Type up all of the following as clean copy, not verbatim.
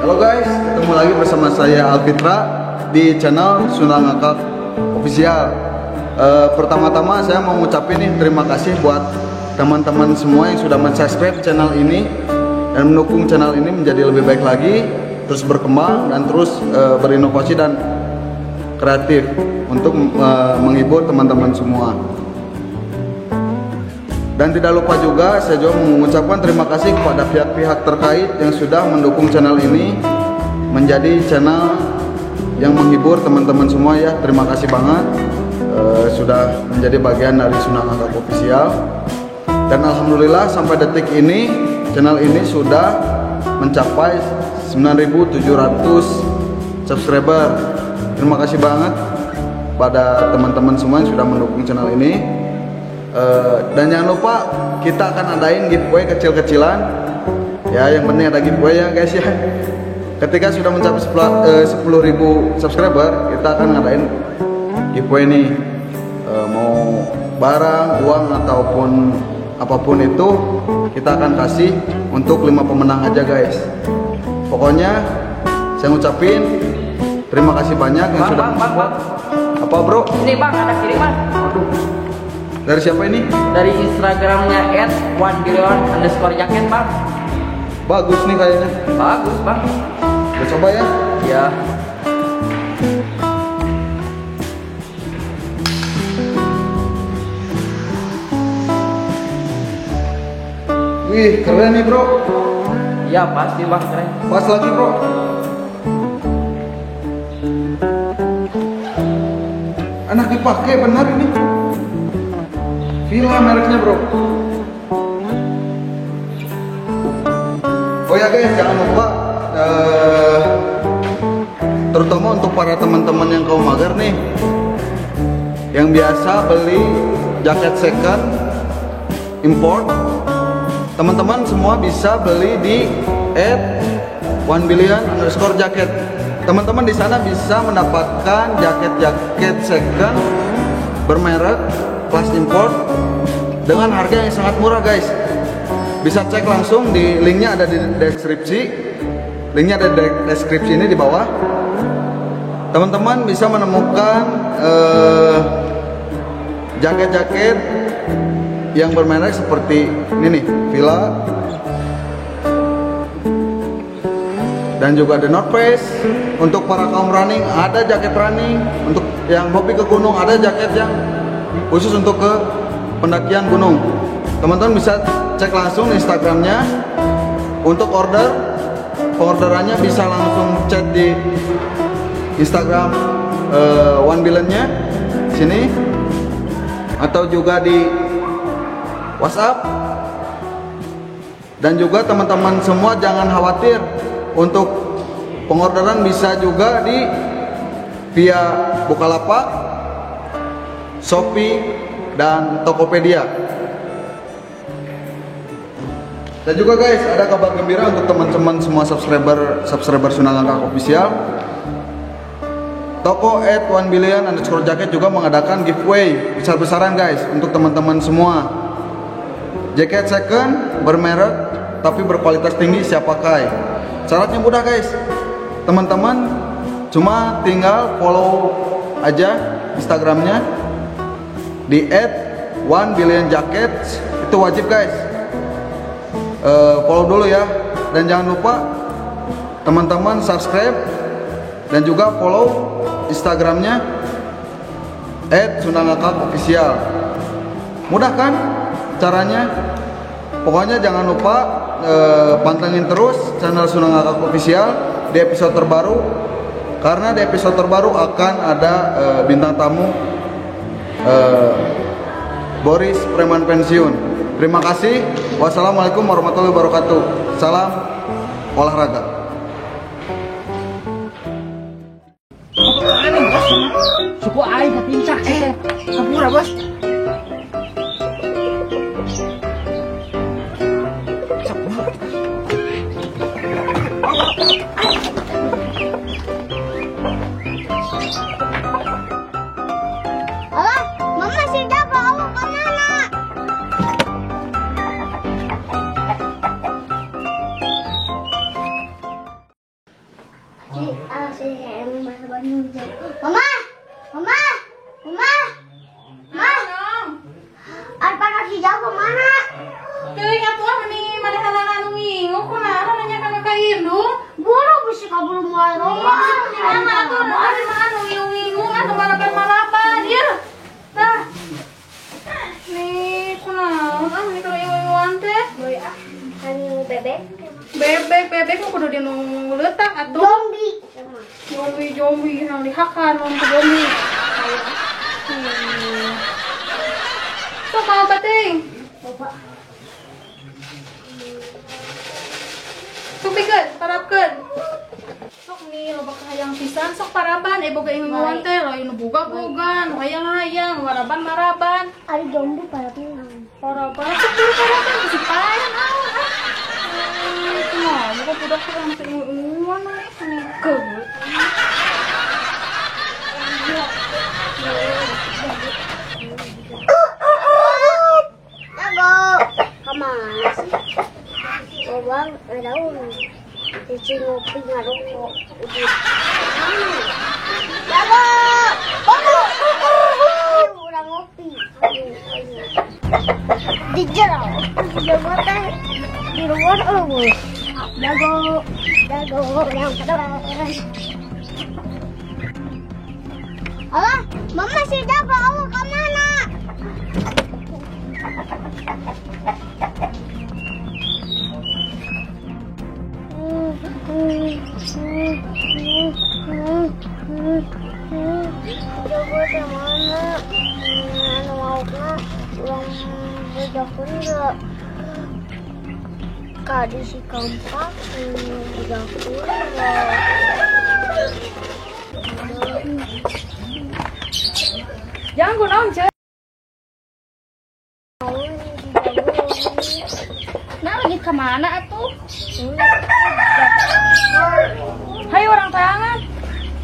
Halo guys, ketemu lagi bersama saya Alfitra di channel Sunda Ngakak Official. Pertama-tama saya mau ngucapin nih terima kasih buat teman-teman semua yang sudah mensubscribe channel ini dan mendukung channel ini menjadi lebih baik lagi, terus berkembang dan terus berinovasi dan kreatif untuk menghibur teman-teman semua. Dan tidak lupa juga saya juga mengucapkan terima kasih kepada pihak-pihak terkait yang sudah mendukung channel ini menjadi channel yang menghibur teman-teman semua ya. Terima kasih banget sudah menjadi bagian dari Sunda Ngakak Official. Dan alhamdulillah sampai detik ini channel ini sudah mencapai 9.700 subscriber. Terima kasih banget pada teman-teman semua yang sudah mendukung channel ini. Dan jangan lupa kita akan adain giveaway kecil-kecilan ya, yang penting ada giveaway ya guys ya. Ketika sudah mencapai 10.000 subscriber kita akan ngadain giveaway nih, mau barang, uang ataupun apapun itu kita akan kasih untuk 5 pemenang aja guys. Pokoknya saya ngucapin terima kasih banyak yang sudah bang. Apa bro? Ini bang, ada kiriman. Aduh. Dari siapa ini? Dari Instagramnya @1billion_jacket bang. Bagus nih kayaknya. Bagus bang. Kita coba ya. Ya. Wih, keren nih bro. Ya pasti bang, keren. Pas lagi bro. Anak dipakai benar ini. Villa mereknya bro. Oh ya guys, jangan lupa terutama untuk para teman-teman yang kaum mager nih, yang biasa beli jaket second import, teman-teman semua bisa beli di @1billion_jacket. Teman-teman di sana bisa mendapatkan jaket-jaket second bermerek kelas import dengan harga yang sangat murah guys. Bisa cek langsung di linknya, ada di deskripsi. Linknya ada di deskripsi ini di bawah. Teman-teman bisa menemukan jaket-jaket yang bermerek seperti ini nih, Villa, dan juga The North Face. Untuk para kaum running ada jaket running, untuk yang hobi ke gunung ada jaket yang khusus untuk ke pendakian gunung. Teman-teman bisa cek langsung Instagramnya. Untuk pengorderannya bisa langsung chat di Instagram 1billion-nya sini, atau juga di WhatsApp. Dan juga teman-teman semua jangan khawatir, untuk pengorderan bisa juga di via Bukalapak, Shopee, dan Tokopedia. Dan juga guys, ada kabar gembira untuk teman-teman semua subscriber Sunda Ngakak Official. Toko @1billion_jacket juga mengadakan giveaway besar-besaran guys untuk teman-teman semua. Jaket second bermerek tapi berkualitas tinggi, siap pakai. Syaratnya mudah guys. Teman-teman cuma tinggal follow aja Instagramnya di @1billion_jacket, itu wajib guys. Follow dulu ya, dan jangan lupa teman-teman subscribe dan juga follow Instagramnya @Sunda Ngakak Official. Mudah kan caranya? Pokoknya jangan lupa pantengin terus channel Sunda Ngakak Official di episode terbaru, karena di episode terbaru akan ada bintang tamu Boris preman pensiun. Terima kasih. Wassalamualaikum warahmatullahi wabarakatuh. Salam olahraga. Suku aing ketincak kapura bos. Alah, mama sudah bawa kemana? Mama, mama, mama, Alpana si Jago mana? Kayaknya tuh apa nih? Mana hal-hal nunggu? Kenapa nanya kami kayak itu? Buru bisa kabur mulai rumah. Mana tuh? Mana nunggu? Ada malapan dia. Nah, nih kenapa? Nih kalau iwan teh? Anu bebek. Bebek kok kudu dia nunggu letak atau? Zombie yang dihakan nunggu zombie. Sok mau bating. Sok pikeun, parapkeun. Sok nih loba kahayang pisan sok paraban boga inguan teh lain nu boga-boga, nu hayang-hayang, maraban. Ada zombie pada pinang. Paraban sok turu paraban geus paen naon ah. Itu mah bukan budak kurang teh inguan mah keut. Jago, kemana sih? Bang, ada di ngopi ngarung. Jago, udah ngopi. Di jerau, jago teh di luar eueuh. Jago, yang terus. Allah, mama si Jago, Allah kemana? Jago kemana? Anu mau kan ulang bejakun enggak? Kadi si kampak bejakun enggak? Jangan gua naon, Ce. Nah, lagi kemana atuh? Hai orang tayangan.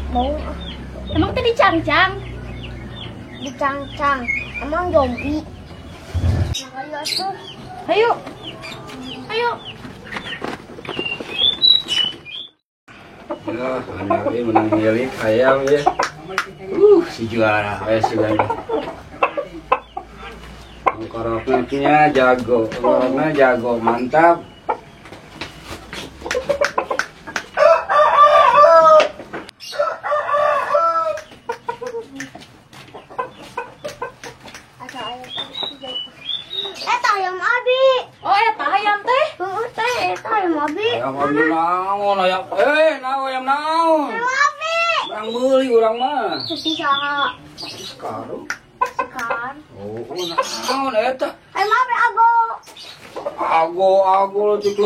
Mau emang tadi dicangcang? Dicangcang. Emang zombie. Makanya atuh. Ayo. Ya, anak ini menang ngilik ayam ya. Si juara, sudah. Koroknya jago, mantap. Ayam abi. Oh, eta hayam teh. Teh, ayam abi. Ayam abi naon, ayam naon. Ayam abi. Urang meuli urang mah. Bisa Sekarang. sekarang. Oh, naon eta? Ayam abi ago. Ago lutik.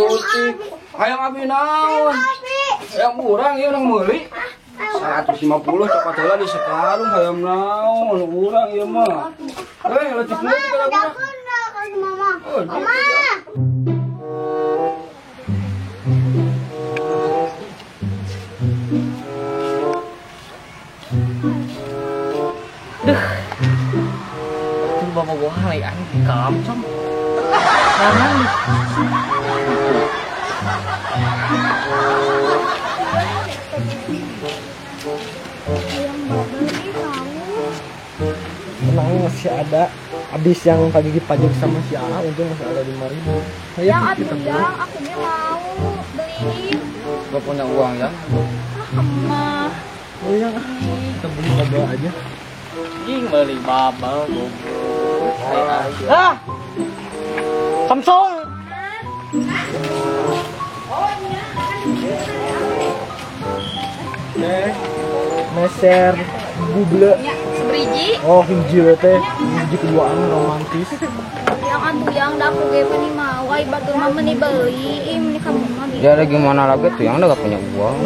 Ayam abi naon? Abi. Ayam urang ieu urang meuli. 150 cepat heula di sekarang ayam naon urang ieu mah. Letik Mama, meuli udah kada kena kasih mama. Oh, Mama. Itu bapak gua hai anjing kamcong. Jangan. Tenang masih ada. Habis yang tadi dipajak sama si A, untung masih ada 5.000. Ayo kita beli. Aku dia mau beliin. Gak punya uang ya? Emah. Oh ya, kita beli bubble aja. Anjing beli bubble goblok. Hai aja. Ah, Samsung. Meser bubble. Ya, sebriji. Oh, hijau teh. Hijau keduaan romantis. Yang atuh yang daku ge meni mau, ai batur mah meni beli, meni kamu mah gitu. Ya ada gimana lagi tuh yang udah gak punya uang.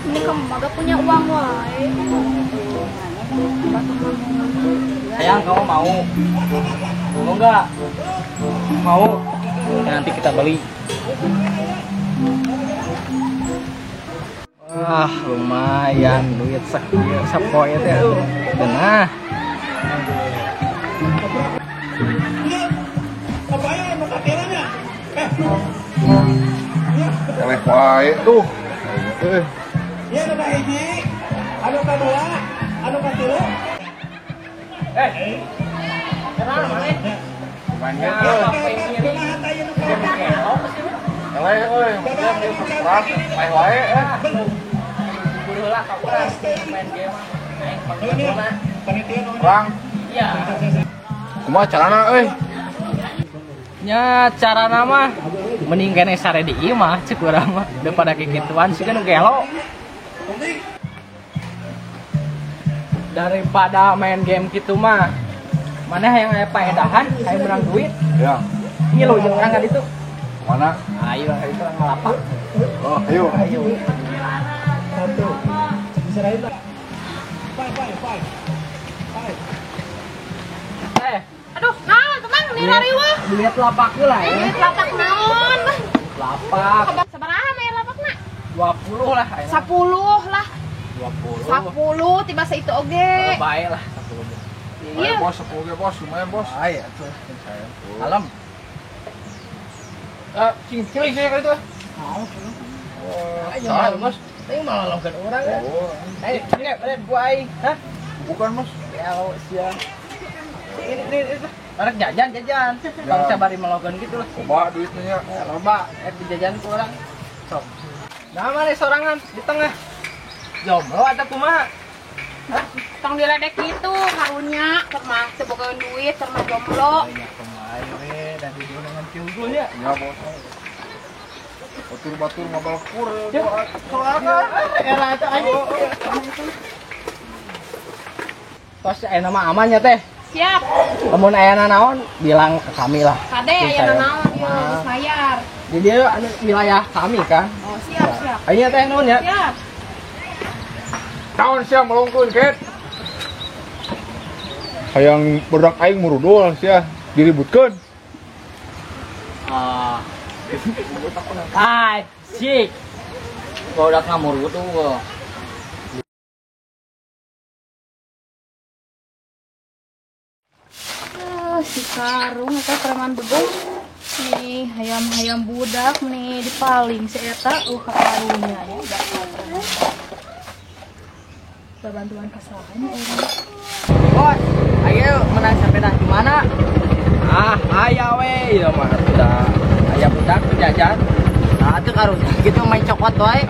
Meni kamu mah gak punya uang wae. Sayang kamu mau? Mau nggak? Mau? Ya, nanti kita beli. Wah, lumayan duit sekian sapoe teh. Nah. Eleh wae tuh. Ya nu kahiji, anu kadua, anu katilu. Kumaha carana euy? Nya cara nama mending kene sare di ieu mah ceuk urang mah daripada kikituan sih kan gelo. Daripada main game gitu mah mana yang aya paedahan aya menang duit. Ya. Ini lo jeung urang itu. Mana? Ayo itu ngalapak. Oh, ayo. Ayo. Satu. Diserahin lah. Five. Aduh, nah, teman nih lari wah. Lihat lapak lah ya. Ini lapak naon? Lapak Sabaraha bayar lapakna? 20 lah. 10 lah. 20. 10 tiba sa itu oge. Baik lah. Iya. Bos, oke bos, lumayan bos. Ayo tuh. Alam. Cilik saya kali itu. Ayo mal, Bos. Ini malah longkan orang kan. Ayo, ini gua ai. Hah? Bukan bos. Ya, siap. Ini. Orang jajan. Bang sabari melongkan gitu lah. Coba duitnya. Ya, loba, dijajan ku orang. Sok. Nah, mana sorangan di tengah. Jomblo atau kumaha? Hah? Tong diledek gitu karunya keur tebogaeun duit keur mah jomblo. Banyak pemain we dan di dengan kiungkulnya. Ya bos. Batur ngabal kur. Soalnya era itu aja. Pas nama amannya teh. Siap. Lamun aya naon bilang ke kami lah. Kade aya naon ieu geus bayar. Di dia anu wilayah kami kan. Oh, siap. Aya teh naon ya? Siap. Tahun siang melongkun ket. Hayang berak aing murudul sia diributkeun. Hai, sik. Kau udah ngamur tuh. Si karung eta preman begong. Nih, hayam budak nih dipaling si eta karunya ya. Udah bantuan kesalahannya orang. Bos, ayo menang sepeda di mana? Aya we, ieu mah udah aya budak jajan. Nah, itu karunya gitu main coklat wae.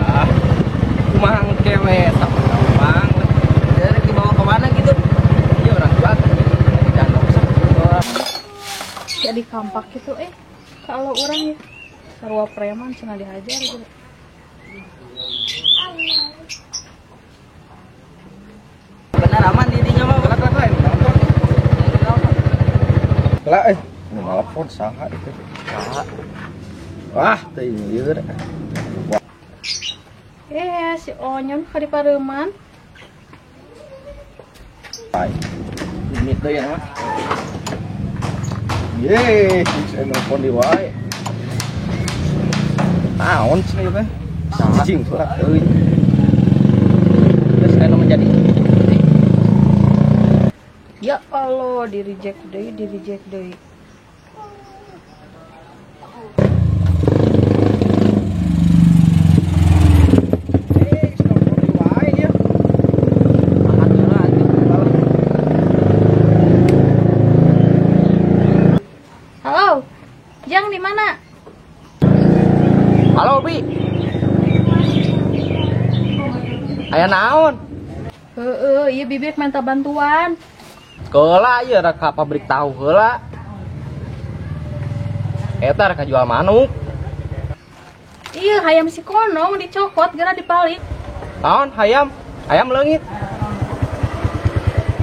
Kumaha kewe gampang. Jadi dibawa ke mana gitu? Iya orang tua di danau Jadi kampak gitu kalau orang ya sarua preman cenah dihajar gitu. Benar aman didinya mah. Kelak lain. Lah nu nelpon saha itu. Wah, teh ieu. Si Onyon ka di pareuman. Limit deui ya mah. Ye, saya nelpon di wae. Naon sih teh? Cing surat euy. Terus kana menjadi Ya Allah, di reject deui. Halo. Jang di mana? Halo, Bi. Aya naon? Iya bibik minta bantuan. Keula ieu rek ka pabrik tahu heula. Eta rek jual manuk. Iya, hayam si Konong dicokot gara dipalik. Naon hayam? Hayam leungit.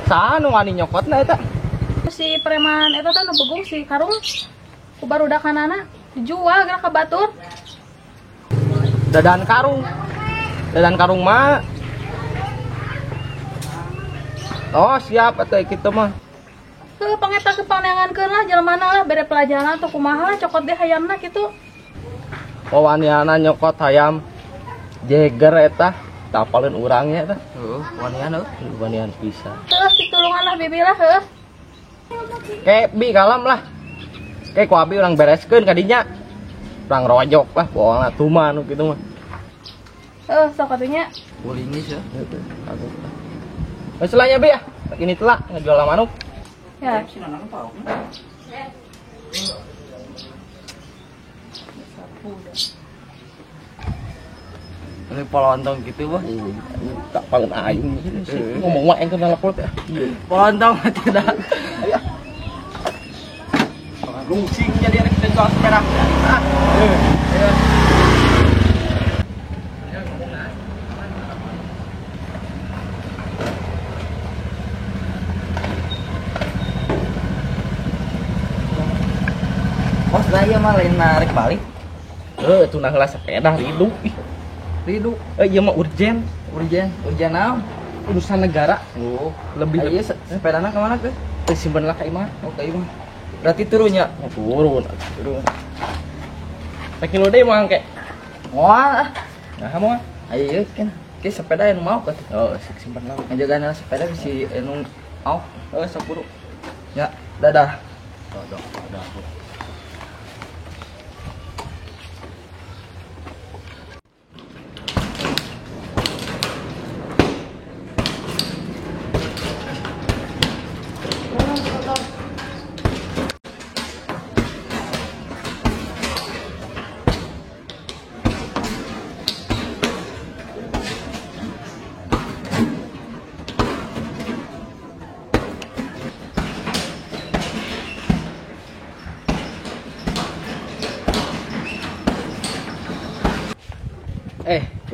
Saha nu wani nyokotna eta? Si preman eta teh nu begung si karung ku barudakanana dijual gara ka batur. Dadan karung mah. Oh siap atuh kitu mah. Pangeta kepanangankeun lah jelmana lah bere pelajaran atau kumaha lah cokot deh hayamna kitu. Oh waniana nyokot hayam jeger eta tapaleun urangnya eta. Heeh, wanian pisan. Terus ditulungan lah bibi lah heuh. Kayak bi kalam lah. Kayak ku abi urang bereskeun ka dinya. Urang rojok lah poalna tuma nu kitu mah. Sok atunya. Ulingis ya. Masalahnya Bi ya. Ini telak ngejual manuk. Ya. Ini polontong gitu bah. Tak paling aing sih. Ngomong mah yang kenal pot ya. Polontong tidak. Lungsing jadi anak kita jual sepeda. Bos saya mah lain narik balik. Itu nanglah sepeda ridu. Ridu. Iya mah urgen naon? Urusan negara. Oh, lebih. Iya sepedana ke mana ke? Simpen lah ka imah. Oh, ka imah. Berarti turunnya. Oh, turun. Tak kilo deh mah angke. Moal. Nah, moal. Ayo kan. Ke sepeda yang mau ka. Oh, simpen lah. Ngajagaan sepeda si anu mau. Oh, 10. Ya, dadah. Dadah.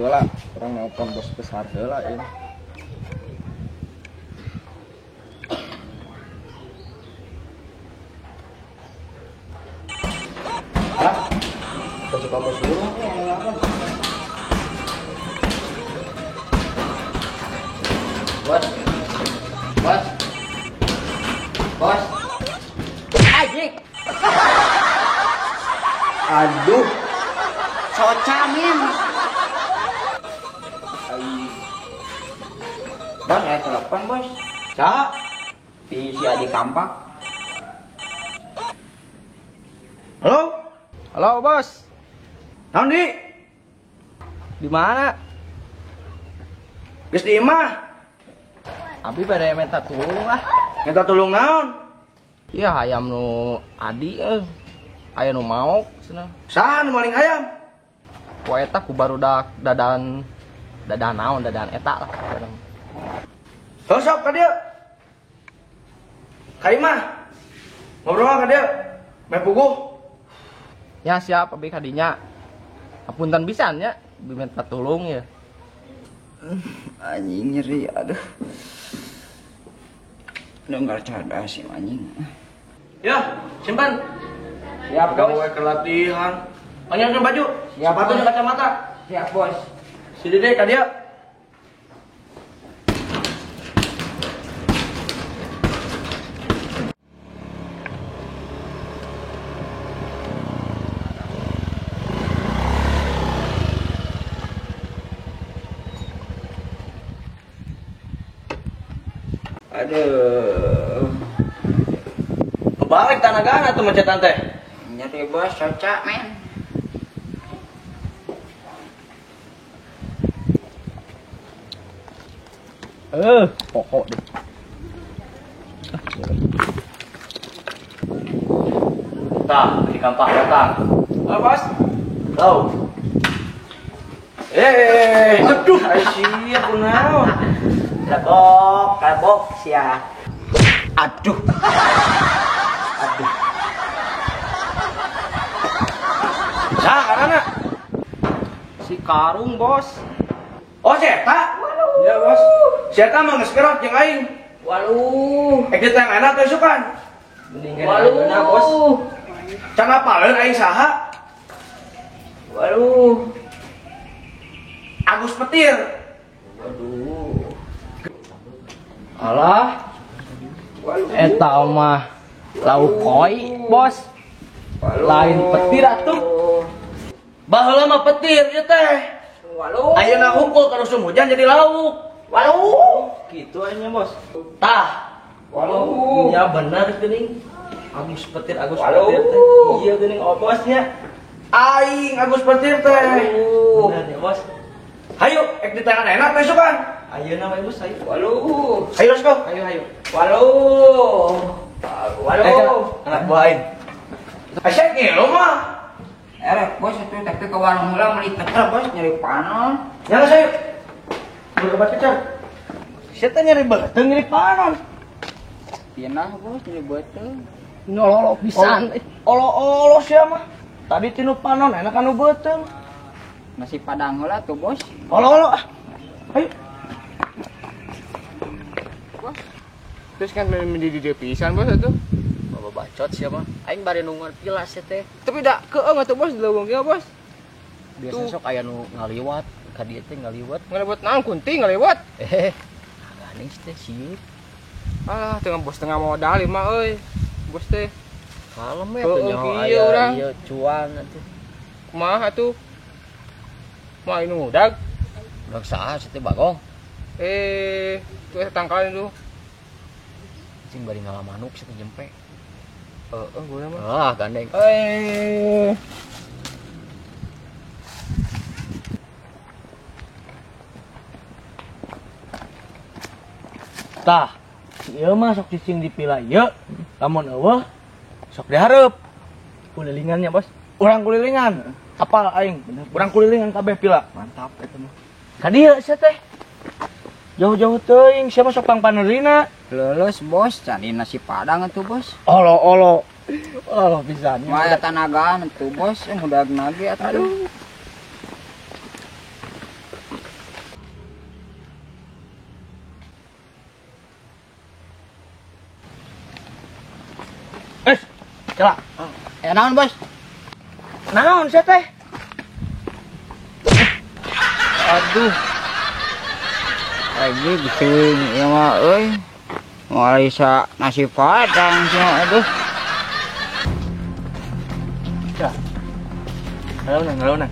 Lah orang nelpon bos besar heula ini. Suka bos dulu. Bos. Ajik. Aduh. Socamin. Bos, saya telepon bos. Cak, di si Adi Kampak. Halo bos. Nandi, Di mana? geus di imah. Abi pada minta tolong lah. Minta tolong naon? Iya ayam nu Adi aya nu mau cenah. Saha nu maling ayam? Ku eta ku barudak dadan naon dadan eta lah. Sok ka dieu. Ka imah. Ngobrol ka dieu. Main puguh. Ya siap abi kadinya. Apunten pisan nya, minta tolong ya. Anjing nyeri, aduh. Udah enggak cerdas sih anjing. Ya, simpan. Siap Gawe ke latihan. Panjangkan baju. Siap, Sepatu dan bos. kacamata. Siap bos. Si Dede ka dieu. Aduh. Kebalik tanah tuh mencetan teh. Nyari bos cocok men. Pokok deh. Tah, di kampak datang. Oh, bos. Tahu. Aduh, siap kunaon. Kabok sia. Aduh. Nah, karena Si Karung bos. oh Seta. Ya bos. Seta mah geus kerot jeung aing. Waluh. Kita yang enak teh sukan. Waluh bos. Can apaleun aing saha? Waluh. Agus Petir. Alah. Eta mah lauk koi bos. Lain petir atuh. Baheula mah petir ieu teh. Waluh. Ayeuna hukul ka musim hujan jadi lauk. Waluh. Gitu aja bos. Tah. Waluh. Ya bener geuning. Agus Petir Waluh. teh. Iya geuning oh bosnya. Aing Agus Petir teh. Waluh. Bener ya bos. Ayo, ditenan enak besok kan. Ayo nama ibu saya. Waluh. Ayo Rosko. Ayo. Waluh. Waluh. Anak buahin. Asyik ngilu mah. Bos itu tapi ke warung heula meuli teker bos nyari panon. Nyala saya. Berkebat kecar. Siapa nyari beteng nyari panon? Pinah bos nyari beteng. Nololo pisan. Olo siapa mah? Tadi tinu panon enak anu beteng. Nasi padang heula tuh bos. Olo. Ayo. Terus kan di pisan bos itu. Bawa bacot siapa? Aing bari nungguan pilas ya teh. Tapi dak keeng atuh bos dileuweung kieu bos. Biasa sok aya nu ngaliwat, ka dieu teh ngaliwat. Ngalewat naon kunting ngalewat. Ganis teh sip. Ah, tengah bos tengah modal ieu mah euy. Bos teh Kalem ya Heeh, tuh nyaho kieu aya urang. ieu cuan atuh. kumaha atuh? Mah ini udag. Udah saha teh Bagong. Tuh tangkalan itu. Cing bari ngalamanuk teh jempe. Gue mah. Gandeng. Tah, ieu mah sok cicing dipila ieu. Lamun eueuh sok dihareup. Kulilingannya, Bos. Urang kulilingan. Apal aing, bener. Urang kulilingan kabeh pila. Mantap eta mah. Ka dieu sia teh. Jauh-jauh teuing, sia mah sok pangpaneurina. Lulus bos, cari nasi padang atuh bos. Olo pisan. Maya tanagaan atuh bos, udah nage atuh. Celak. Naon bos? Naon sia teh? Aduh. Lagi bising ya mah euy. Moal isa nasi padang sia aduh. Launan.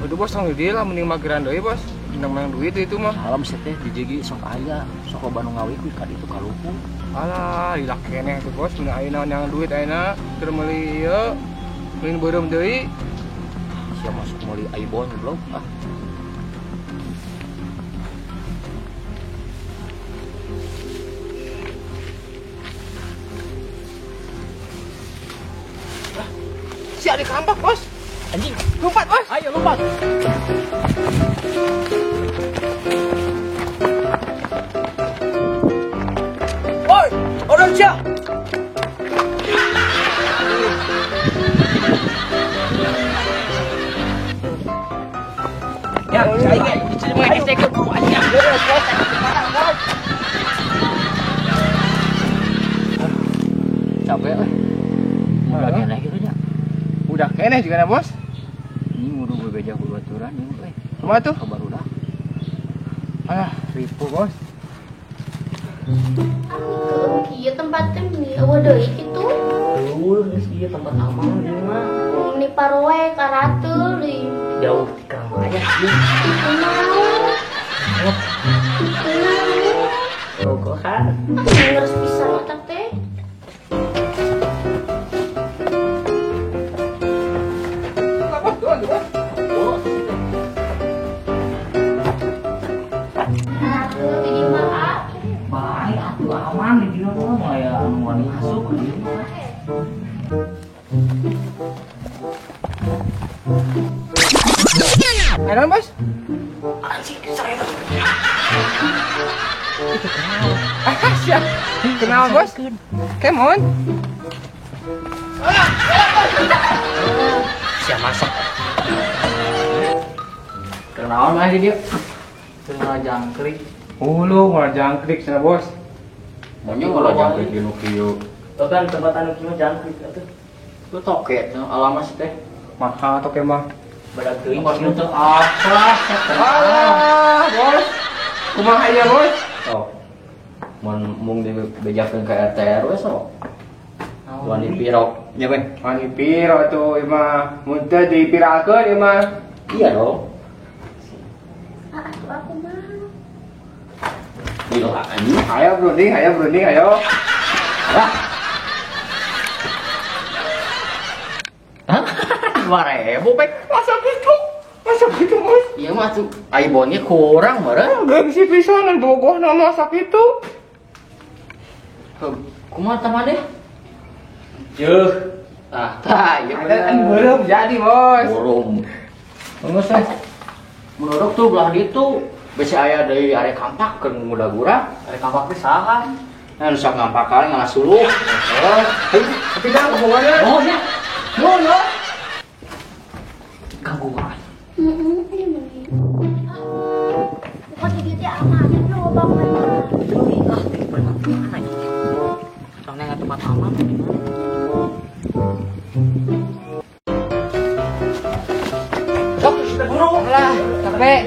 Udah bos, tanggung dia lah, mending mageran deui bos. Menang duit itu mah. Alam sih teh dijegi sok aya, sok loba nu ngawi ka ditu kalupu. Alah, ilah keneh tuh bos, mun ayeuna yang duit ayeuna keur meuli ieu, meuli beureum deui. Sia masuk meuli aibon goblok. Si adik kampak bos. Anjing, Lompat bos. ayo lompat. Oi, orang sia. Ya, saya ge diterima SD ke buahnya. Capek lah. Udah kena gitu nya. Udah keneh juga na bos. Ini nguru bebeja baturan ini euy. Kumaha tuh? Kabar udah. Alah, ribu bos. Iya tempatnya nih, awa deui kitu. Geus ieu tempat aman ieu mah. Ni paroe karatul deui. Jauh di kamar aja. Bogohan. Ngeres pisan otak teh. Karatul di mah. Baik atuh aman di dieu mah aya anu wani masuk ke dieu mah. Enak bos? Anjing saya. Siap. Kenal bos? Kemon. Siap masak. Kenaon mah di dieu? Kenal jangkrik. Ulu, mau jangkrik sana bos. Maunya kalau jangkrik di nu kieu. Tuh kan tempat anu kieu jangkrik atuh. Itu toket alamat teh. Mahal atau kemah? Badak teuing bos nu teu apa? Alah, bos. Kumaha ieu bos? Oh. Mung dibejakeun ka RT RW sok. Wani piro. Ya ben, wani piro atuh ieu mah. Mun teu dipirakeun ieu mah. Iya dong. Atuh aku mah. Gila, ini ayo berunding, ayo. Wah. Hah? 2.000 pek. Masa gitu, Mas? Iya mah tuh aibonnya kurang meureun. Gengsi pisanan bogoh nama sakitu. Kumaha tah deh? Jeuh. Tah, iya Ada kan belum jadi, Bos. Burung. Geus menurut tuh belah ditu besi aya deui are kampak keur muda-gura, are kampak teh saha? Nah, nu sok ngampak kali ngalah suluh. Tapi dah hubungannya. Oh nya. Nuhun. Gangguan. Bukan di dia amanin lu bang Soalnya nggak tempat aman. Sok, sudah buru lah, capek.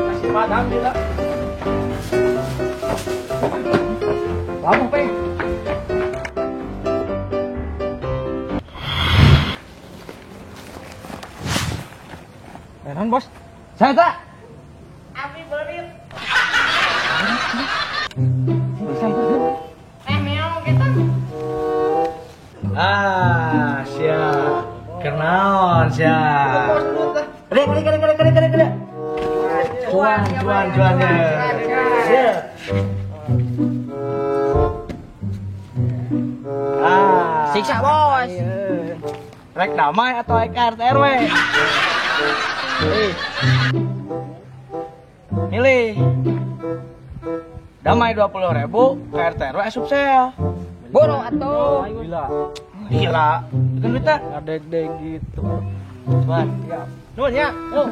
Masih padam tidak? Kamu peng. Heran bos. Saya tak. Ah, siap. Kenaon siap. Kede. Cuannya. Siap. Ah, Siksa bos. rek damai atau RT RW? Milih. Damai 20.000, RT RW asup saya. Boro atuh. Gila. Itu duitnya ngadeg-deg gitu. Cuman, ya. Nuhun ya. Yuk.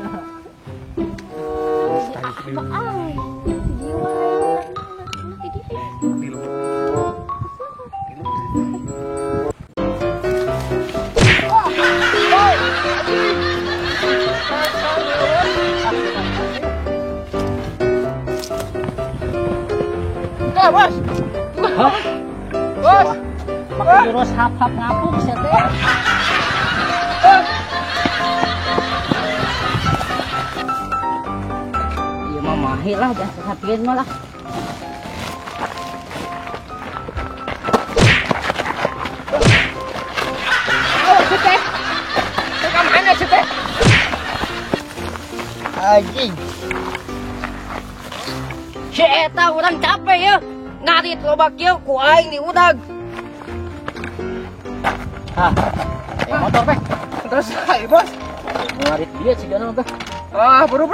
Bos. Bos. Pakai jurus hap-hap ngapung saya teh. Iya mah mahir lah, jangan sasapian mah lah. Oh, sete. Teka mana sete? Anjing. Si eta urang capek ya. Ngarit loba kieu ku aing di udag. Ah, motor peh. Terus, hai bos. Ngarit dia sih kana teh. Ah, buru.